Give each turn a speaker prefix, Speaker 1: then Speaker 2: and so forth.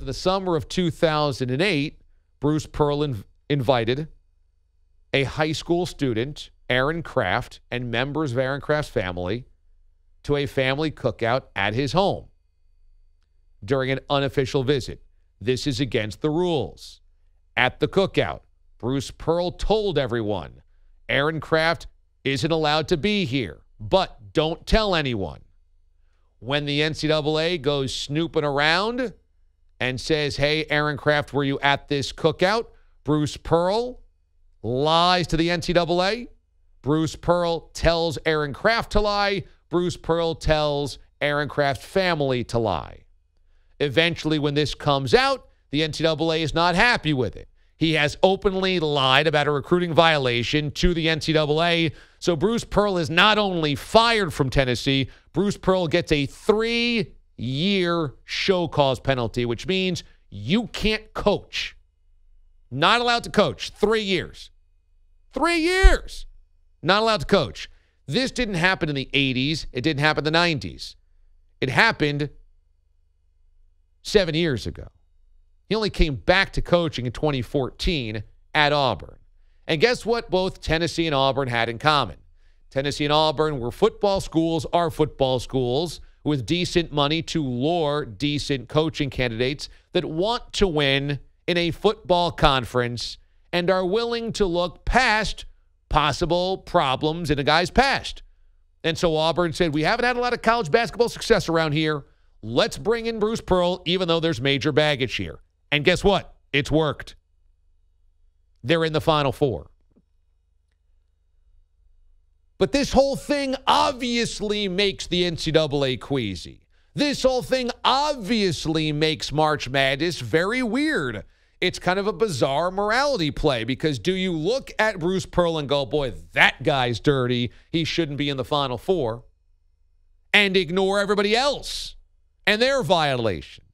Speaker 1: the summer of 2008, Bruce Pearl invited a high school student, Aaron Kraft, and members of Aaron Kraft's family to a family cookout at his home during an unofficial visit. This is against the rules. At the cookout, Bruce Pearl told everyone, Aaron Kraft isn't allowed to be here, but don't tell anyone. When the NCAA goes snooping around and says, hey, Aaron Kraft, were you at this cookout? Bruce Pearl lies to the NCAA. Bruce Pearl tells Aaron Kraft to lie. Bruce Pearl tells Aaron Kraft's family to lie. Eventually, when this comes out, the NCAA is not happy with it. He has openly lied about a recruiting violation to the NCAA. So Bruce Pearl is not only fired from Tennessee, Bruce Pearl gets a 3-year show cause penalty, which means you can't coach. Not allowed to coach. 3 years. 3 years. Not allowed to coach. This didn't happen in the 80s. It didn't happen in the 90s. It happened 7 years ago. He only came back to coaching in 2014 at Auburn. And guess what both Tennessee and Auburn had in common? Tennessee and Auburn were football schools, are football schools, with decent money to lure decent coaching candidates that want to win in a football conference and are willing to look past possible problems in a guy's past. And so Auburn said, we haven't had a lot of college basketball success around here. Let's bring in Bruce Pearl, even though there's major baggage here. And guess what? It's worked. They're in the Final Four. But this whole thing obviously makes the NCAA queasy. This whole thing obviously makes March Madness very weird. It's kind of a bizarre morality play because do you look at Bruce Pearl and go, boy, that guy's dirty. He shouldn't be in the Final Four, and ignore everybody else and their violations?